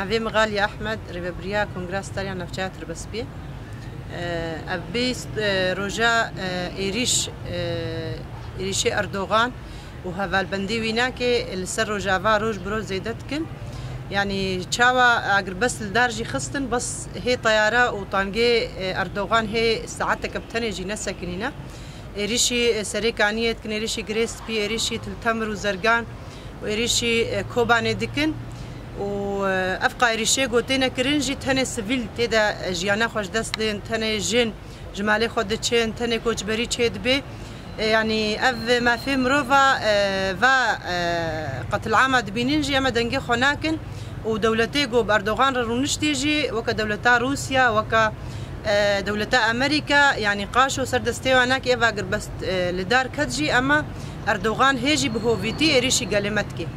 Avem Galia Ahmed, Revebria, Congress Tarian Nafchat Rebespie. Abis Roja إيريش أردوغان وهذا البندي ويناك السر رجعوا روج بروز زيدتكن يعني شاوا أقرب بس الدرجة خصتن بس هي طيارة وطانجي أردوغان هي ساعتها كبتني جينا ساكنينا إيريشي سريكانية كن إيريشي جريس بي إيريشي تلتمر وزرقان وإيريشي كوبان دكن وأفقا إيريشي قوتينا كرنجي تاني سفيل تيدا جيانا خوش دست دين تاني جين جمالي خود تشين تاني كوچبري تشيد بي يعني أف ما في مروفا فا قتل عامد بينينجي أما دنجي خناكن ودولتي جو بأردوغان رونشتيجي وكا دولتا روسيا وكا دولتا أمريكا يعني قاشو سردستيو هناك إيفا قربست لدار كتجي أما أردوغان هيجي بهوفيتي إريشي قالمتكي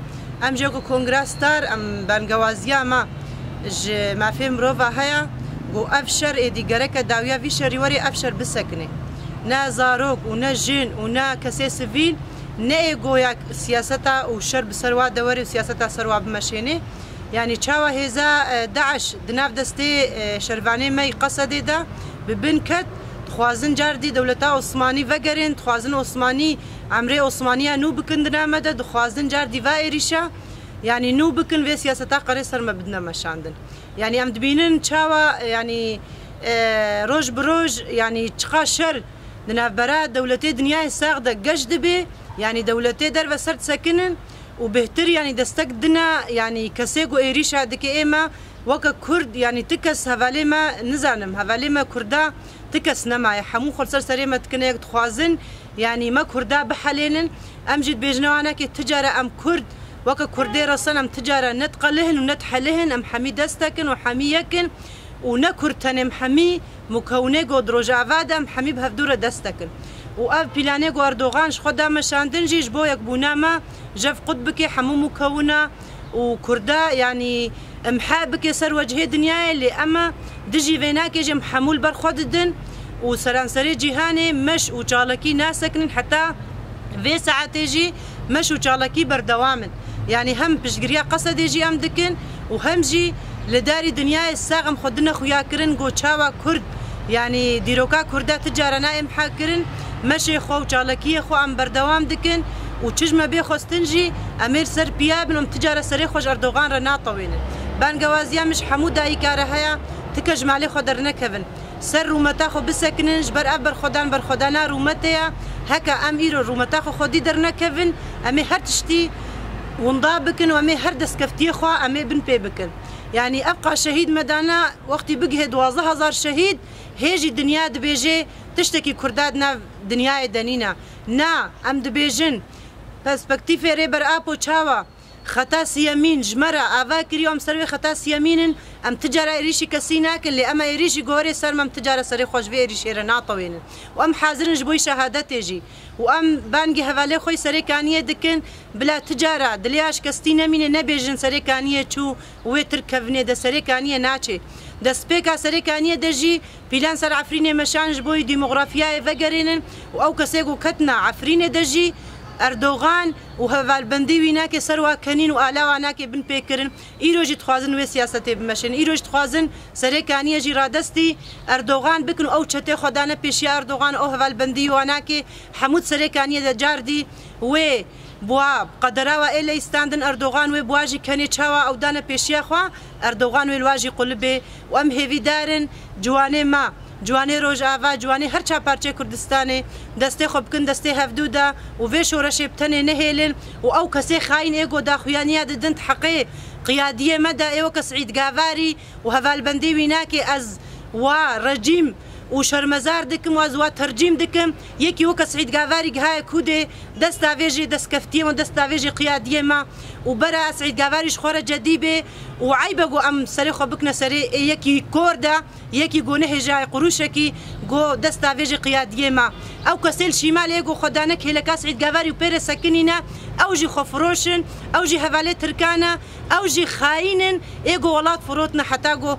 أم جوكو كونغراستار أم بانقوازيا ما في مروفا هيا جو أفشر إيدي قريكا داويا في شريوري أفشر بسكني نا زاروك ونا جين ونا كسي سفيل نايقو سياستا وشر بسروا دوري وسياستا سروا بمشيني يعني تشاوا هيزا داعش دناف دستي شرفاني ماي قصدي دا ببنكت تخوازن جاردي دولتا عثماني وگرين تخوازن عثماني عمري عثمانية نو بكن دنامدا تخوازن جاردي وائريشا يعني نو بكن في سياستا قريسر ما بدنا مشاندن يعني ام دبينن تشاوا يعني روج بروج يعني تشقا شر دنافبرا دولتي دنيا ساغده قجد بي يعني دولتي در وسرد سكنن وبهتر يعني دستك دنا يعني كسيغو ايريشا دكي ايما وكا كرد يعني تكس هفالي ما نزانم هفالي ما كردا تكس نما حمو خلصر سريمة تكنيك تخوازن يعني ما كردا بحالين امجد بيجنوانا كي تجارة ام كرد وكا كردي رسن ام تجارة نتقلهن ونتحلهن ام حمي دستكن وحمي يكن ونكرتن محمي مكونه قد رجعوا محمي بهفدورة دستكن وأب بلانه قو أردوغان شخدا مشاندن جيش بو يكبونا ما جف قطبكي حمو مكونه وكردا يعني محابك سر وجهي دنيا اللي أما دجي فيناك يجي محمول برخوددن وسرانسري جيهاني مش وجالكي ناسكن حتى في ساعات يجي مش وجالكي بردوامن يعني هم بشقريا قصد يجي أم دكن وهم جي لداري دنيا الساغم خدنا خويا كرن جو تشاوا كرد يعني ديروكا كردا تجارة نائم حاكرن مشي خو وجالكي خو ام بردوام دكن وتشجمه بي خوستنجي امير سر بيابن تجارة سري خوش اردوغان رنا طويل بانقوازيا مش حمودا ايكاره هيا تكجمالي خدر نكفن سر رومتا خو بسكننج بر ابر خدان بر خدانا رومتيا هكا ام ايرو رومتا خو خدي در نكفن امي هرتشتي ونضابكن وامي هردس كفتي خو امي بن بيبكن يعني أبقى شهيد مدانا وقتي بجهد 12,000 شهيد هيجي دنيا دبيجي تشتكي كردادنا دنيا دنينا نا أم دبيجن perspektif ريبر أبو تشاوا خطا سيامين جمرة أفاكر يوم سروي خطا سيامين أم تجارة إريشي كسيناك اللي أما إريشي جوري سر مم تجارة سري خوش في إريشي رناطوين وأم حاضرن جبوي شهادتي جي وأم بانجي هفالي خوي سري كانية دكن بلا تجارة دلياش كستينا مين نبيجن سري كانية شو ويتر كفني ده سري كانية ناتشي ده سبيكا سري كانية دجي بلان سر عفريني مشان جبوي ديموغرافيا فقرينن وأو كسيقو كتنا عفريني دجي أردوغان وهذا البندي ويناك سروا كنين وآلاوا ناك بن بيكرن إيروجي تخوازن وسياسته بمشين إيروجي تخوازن سريكانية جرادستي أردوغان بكنو أو تشتي خدانا بيشيا أردوغان أو هذا البندي وناك حمود سريكانية جاردي و بواب قدروا إلا يستاندن أردوغان وبواجي كاني تشاوا أو دانا بيشيا خوا أردوغان والواجي قلبي وأم هيفي دارن جواني ما جوانی روز آوا جوانی هر چه پارچه کردستانه دسته خوب کن دسته هفدودا و وی شورش بتنه نهیلن و او کسی خاین ایگو دا خویانیه دنت حقی قیادیه مدى ایو کسعید گاواری و هفال بندی ویناکی از و رجیم و شرمزار دکم و از و ترجیم دکم یکی و کسعید گاواری گهای کوده دست آویجی دست کفتیه و دست آویجی قیادیه ما و برا اسعید گاواریش خوره جدیبه و عیبگو ام سری خوب بکنه سری یکی کورده یکی گونه جای قروشکی گو دست آویجی قیادیه ما او کسیل شمال ایگو خدانک هلکا اسعید گاواری و پیر سکنینه او جی خفروشن او جی حواله ترکانه او جی خاینن ایگو ولاد فروتنا حتی گو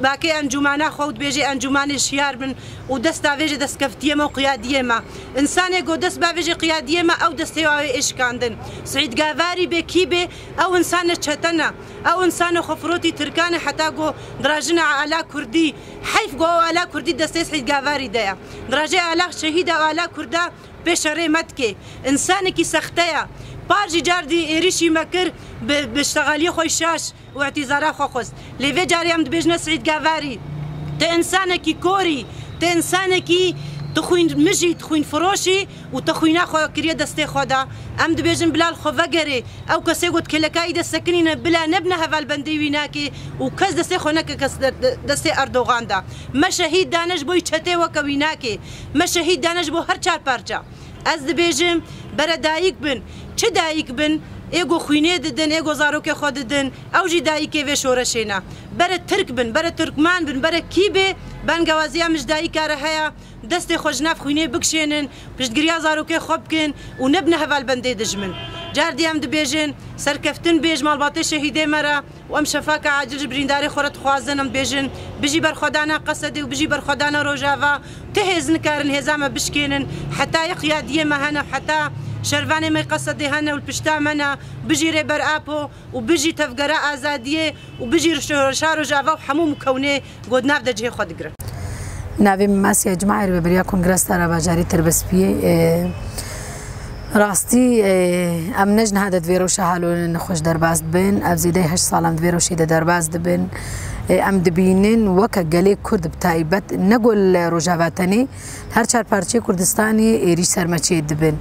باکی انجمانه خود بیجی انجمان شیار بن و دست آویج دست کفتیه ما و قیادیه ما انسان گو دست باویج قیادیه ما او دست هوای اشکاندن سعید گاواری به کی به او انسان چتنا او انسان خفروتی ترکان حتی گو دراجنا علا کردی حیف گو علا کردی دست سعید گاواری دیا دراجه علا شهید و علا کرده بشره متکه انسان کی سختیا بارجی جاردی ایریشی مکر بشتغالی خوی شاش و اعتزارا خو خست لیوی جاری هم دبیجنه سعید گاواری تا انسان کی کوری تا انسان کی تخوین مجی تخوین فروشی و تخوینا خو کریه دسته خدا ام دبیجن بلال خو وگره او کسی گوت کلکایی دست سکنین بلا نبنه هفال بندی وینا کی و کس دسته خو نک کس دسته اردوغان دا ما شهید دانش بوی چته وک وینا کی ما شهید دانش بو هر چار پارچا از دبیجم بر دایک بن چه دایک بن ایگو خوینه ددن ایگو زاروک خود ددن او جی دایکه و شورشینا بر ترک بن بر ترکمان بن بر کیبه بنگوازیا مش دایک رهیا دست خوجناف خوینه بکشینن پشتگریا زاروک خوب کن و نبنه هوال بنده دجمن جاردی هم دبیجن سرکفتن بیج مالباته شهیده مرا و ام شفاک عاجل برینداری خورت خوازن ام بیجن بجی بر خدانا قصدی و بجی بر خدانا روجاوا تهزن کارن هزام بشکینن حتی یقیادیه مهنا حتی شروانه ما قصدي هنا والبشتا منا بيجي ريبر ابو وبيجي تفقرا ازاديه وبيجي شارو جافا وحمو مكونه قد نافذ جهه خود قرا ناوي ماسيا جماعه ريبريا كونغرس ترى باجاري تربسبي راستي ام نجن هذا دفيرو شهالو نخوش درباز بن ابزيدي 8 سالم دفيرو شيده درباز دبن ام دبینن وک گلی کرد بتایبت نقول روجاواتنی هر چهار پارچه کردستانی ایریش سرمچه دبن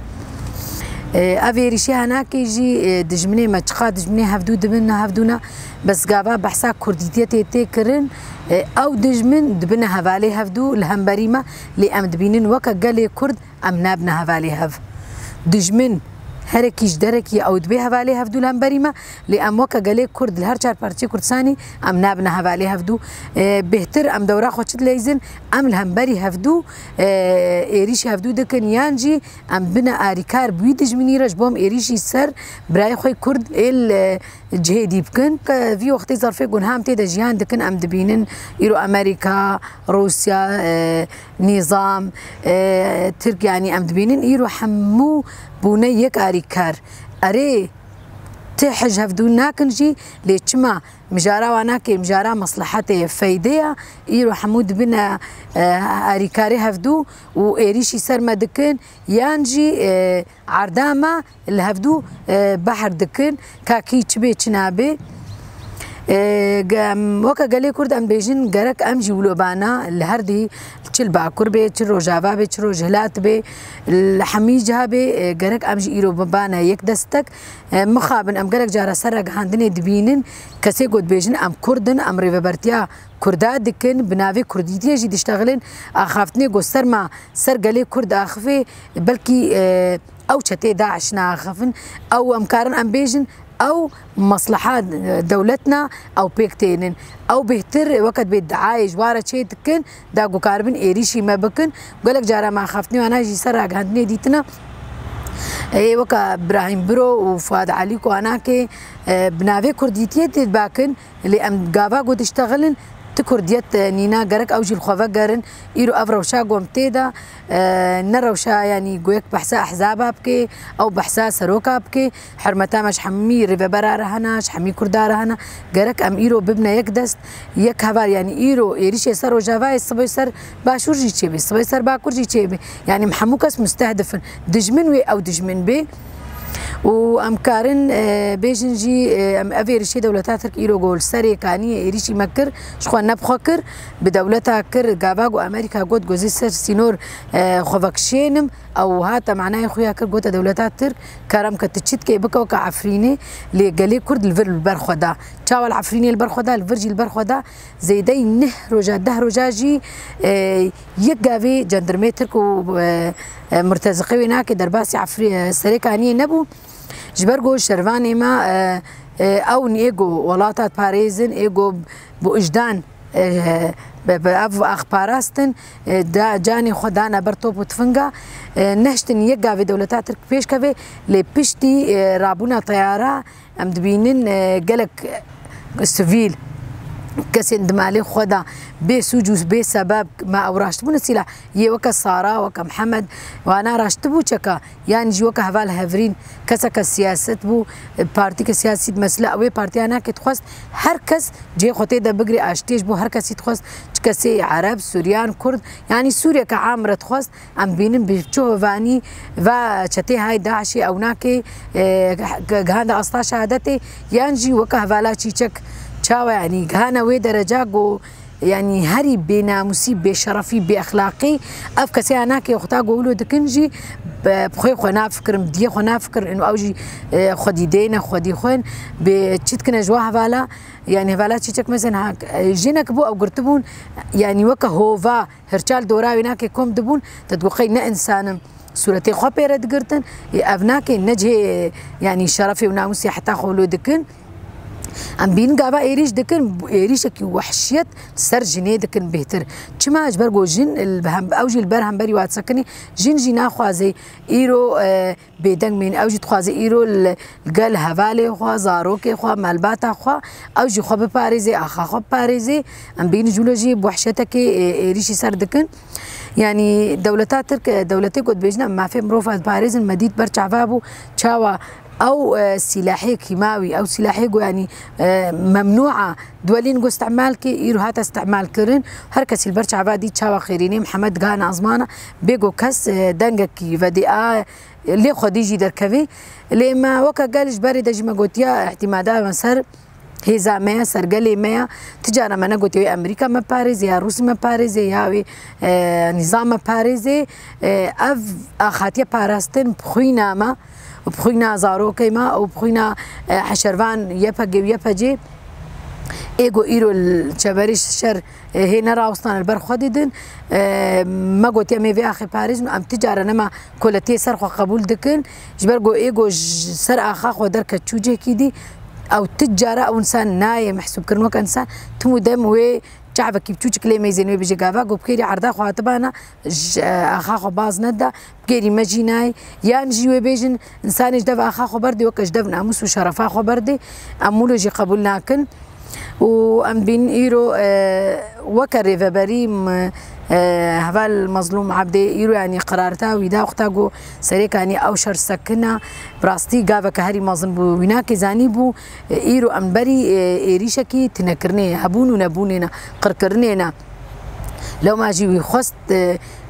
اویریشی هناکی جی دجمنه مچخا دجمنه هفدو دبن هفدونا بس قابا بحثا كرديتي تي كرن او دجمن دبن هفالي هفدو الهمبريمه لي ام دبينن وكا قالي كرد ام نابنا هفالي هف دجمن هركيش دركي او دبي هفالي هفدو الهمبريمه لي ام وكا قالي كرد الهر چار پارچي كردساني ام نابنا هفالي هفدو بهتر ام دورا خوشت ليزن ام الهمبري هفدو ايريش هفدو دكن يانجي ام بنا اريكار بوي دجمني رج بوم ايريشي سر براي خوي كرد ال جهدي بكن في وقت ظرفي قون هام تيدا جيان دكن ام دبينن يرو امريكا روسيا نظام تركيا يعني ام دبينن يرو حمو بوني يك اريكار اري تحج هفدو ناكنجي ليشما مجارا واناكي مجارا مصلحتي فايدية يرو حمود بنا اريكاري هفدو و ايريشي سرما دكن يانجي عرداما الهفدو بحر دكن كاكي تشبي تشنابي وكا قالي كرد ام بيجن قرك ام جولو بانا الهردي تشل باكر بي تشل روجافا بي تشل روجهلات بي الحميجها بي قرك ام جيرو بانا يك دستك مخابن ام قرك جارا سرق هاندني دبينن كسي قد بيجن ام كردن ام ريفبرتيا كردات دكن بنافي كرديتي جي تشتغلن اخافتني قصر ما سر قالي كرد اخفي بلكي او شتي داعش ناخفن او امكارن ام بيجن او مصلحات دولتنا او بيكتينن او بهتر وقت بالدعايه جواره شيء تكن داغو كاربن ايريشي ما بكن قالك جارا ما خافتني وانا جي سرق عندني ديتنا اي وكا ابراهيم برو وفؤاد عليكو انا كي بنافي كرديتي تباكن اللي ام غافا قد اشتغلن تكرديت نينا قرك او جي الخوفا قرن ايرو افروشا قومتيدا نروشا يعني قويك بحسا احزابها بكي او بحسا سروكا بكي حرمتا مش حمي ريفبرا رهنا حمي كردا رهنا قرك ام ايرو ببنا يكدست يك هبار يعني ايرو ايريش يسر وجافا الصبي سر باشور جي تشيبي الصبي سر باكور جي تشيبي يعني محموكس مستهدف دجمن وي او دجمن بي وامكارن بيجنجي ام افيرشي دولتها ترك ايرو جول سري كاني ايريشي مكر شخو نبخكر بدولتها كر غاباغو امريكا جود جوزي سر سينور خوفكشينم او هاتا معناه خويا كر جوتا دولتها ترك كرم كتشيت كي بكا وكا عفريني لي قالي كرد الفر البرخدا تشاو العفريني البرخدا الفرجي البرخدا زي داي نهر وجا دهر وجاجي يقافي جندرمي تركو مرتزقي هناك درباسي عفري سري كاني نبو جبرجو شرفاني ما او نيجو ولاتات باريزن ايجو بوجدان بأبو أخباراستن دا جاني خدانا برطوب وتفنجا نهشتن يقع في دولتات ترك بيش كافي لبشتي رابونا طيارة ام دبينن قلق السفيل كسي اندمالي خدا بسوجوس بسبب ما أوراشت بون السلاح يوكا سارة وكا محمد وأنا راشتبو شكا يعني جوكا هفال هفرين كسا كسياسة بو بارتي كسياسي مسلا أوي بارتي أنا كتخواست هر كس جي خوتي دا بقري أشتيش بو هر كس يتخواست كسي عرب سوريان كرد يعني سوريا كعامرة تخواست أم بينن بيشوه فاني و شتي هاي داعشي أو ناكي هذا أصلا شهادتي يعني وكا هفالا تشيك شاو يعني هانا وي درجة جو يعني هري بناموسي بشرفي بأخلاقي أفكسي أنا كي أختار قولوا دكنجي بخوي خنا فكر مدي خنا فكر إنه أوجي خدي دينا خدي خون بتشيت كنا جوا هفالا يعني هفالا تشيك مثلا هاك جينك بو أو قرتبون يعني وكا هوفا هرشال دورا هناك كم دبون تدوقي نا إنسان صورتي خبيرة دقرتن أبناك نجي يعني شرفي وناموسي حتى خولوا دكن ام بين قابا ايريش دكن ايريش كي وحشيت سر جنيه دكن بهتر كما اجبر جو جن البهم اوجي البرهم بري وات سكني جن جنا خوازي ايرو بيدنگ من اوجي تخوازي ايرو القل هفالي خوا زاروكي خوا مالباتا خوا اوجي خو باريزي اخا خو باريزي ام بين جولوجي بوحشتك ايريش سر دكن يعني دولتات ترك دولتي قد بيجنا ما في مروفه باريس المديد برچ عفابو تشاوا أو سلاحي كيماوي أو سلاحي يعني ممنوعة دولين جو استعمال كي يرو هات استعمال كرن هركس البرش عبادي تشاوا خيريني محمد غانا أزمانة بيجو كس دنجكي فدي اللي خديجي دركبي لما وكا قالش باري دجي ما قلت يا اعتمادات مسار هيزا ميا سرقلي ميا تجارة ما نقول يا أمريكا ما باريس يا روسيا ما باريس يا نظام ما باريس أف أخاتيا باراستن بخوينا ما وبخوينا زاروكي ما وبخوينا حشروان يبهجي ويبهجي ايجو ايرو الشباريش الشر هنا راوستان البر خديدن ما قلت يا مي في اخي باريس ام تجاره نما كلتي سرخ قبول دكن جبرجو ايجو سر اخا خو درك تشوجي كيدي او تجاره او انسان نايم محسوب كرنوك انسان تمو دم وي شعبك كيبتوش كلي ميزانوي بيجي قافا وبكيري عرضا خاطبانا اخا باز ندا بكيري مجيناي يا نجي بيجن انسان جدف اخا خبردي وكش دف ناموس وشرفا خبردي امولوجي قبولناكن وام بين ايرو وكر فبريم هذا المظلوم عبدي ايرو يعني قرارتا ويدا وقتاغو سريك يعني اوشر سكنا براستي قافا كهري مظلم ويناك زاني بو ايرو امبري ايريشكي تنكرني هبون ونبوننا قركرنينا لو ما جي خست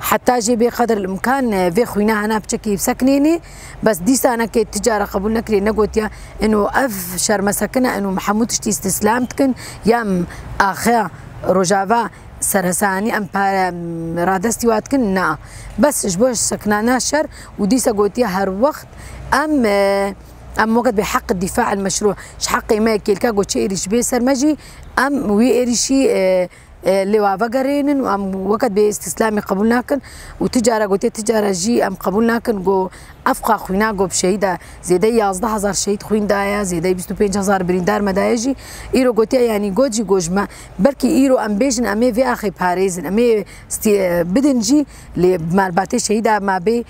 حتى جي بقدر الامكان في خوينا انا بشكي بسكنيني بس دي سنه كي التجاره قبول نكري نقولت يا انه افشر مسكنا انه محمود تشتي استسلامتكن يام اخا رجافا سرساني ام رادستي واتكن نا بس جبوش سكنانا شر ودي سقولت يا هر وقت ام وقت بحق الدفاع المشروع حقي ما كيلكا قلت ايريش بيسر مجي ام ويريشي اللي وافقرين وام وقت باستسلامي قبولناكن وتجاره قلت تجاره جي ام قبولناكن جو افقا خوينا جو بشهيده زيدي 11000 شهيد خوين دايا زيدي 25000 بريندار مدايجي ايرو قلت يعني جوجي جوجما بركي ايرو ام بيجن امي في اخي باريزن امي بدنجي لمالباتي شهيده ما بي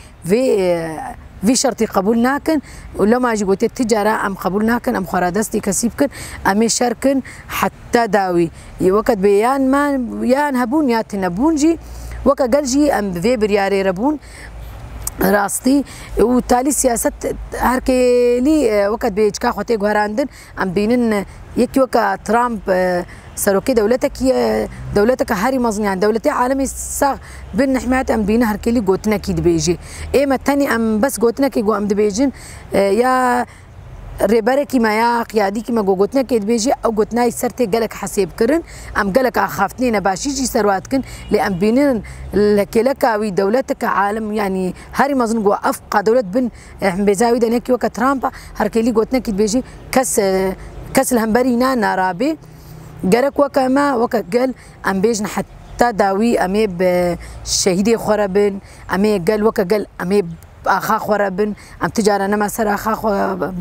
في شرطي قبولناكن ولو ما جي قلت التجاره ام قبولناكن ام خرادستي كسيبكن امي شاركن حتى داوي وقت بيان ما يان هبون يا تنبونجي وقت قالجي ام في برياري ربون راستي وتالي سياسه هركي لي وقت بيجكا خوتي غراندن ام بينن يكي وقت ترامب سروكي دولتك هاري مزني عن دولتي عالمي ساغ بين حماية ام بينا هركلي قوتنا كيد بيجي ايما الثاني ام بس قوتنا كي قو ام دبيجن يا ريباركي ما يا قيادي كي ما قوتنا كيد بيجي او قوتنا يسرتي قالك حسيب كرن ام قالك اخافتني نباشيجي سرواتكن لام بينن لك وي دولتك عالم يعني هاري مزن قو افقى دولة بن بيزاوي دنيكي وكا ترامب هركلي قوتنا كيد بيجي كاس الهمبرينا نارابي جرك وكما وكقل ام بيجن حتى داوي امي بشهيدي خربن امي قال وكقل امي اخا خربن ام تجاره نما سر اخا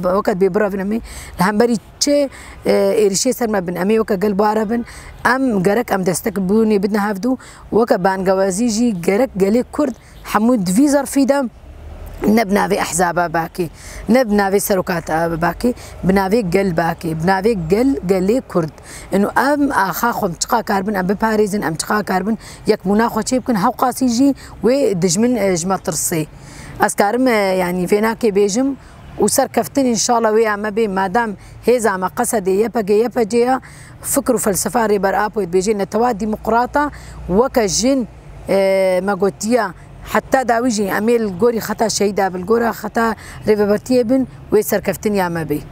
وقت بيبرافن امي الهمبري تشي ايرشي سر ما بن امي وكقل باربن ام جرك ام دستكبوني بدنا هافدو وكبان جوازيجي جرك قالي كرد حمود فيزر في دم نبناوي أحزاب باكي نبناوي سرقات باكي بناوي قل باكي بناوي قل كرد إنه أم أخاهم تقا كاربن أم بباريزن أم تقا كاربن يك مناخو شيء بكن هاو قاسيجي ودجمن جمع ترصي أسكارم يعني فيناكي بيجم وسركفتن إن شاء الله ويا ما بين ما دام هذا ما قصدي يبقى فكر وفلسفة ريبر أبو بيجي نتواد ديمقراطة وكجن ما قلتيا حتى داويجي أميل جوري خطأ شهيدة بالجورة خطأ ريبرتيه بن ويسركفتن يا ما بي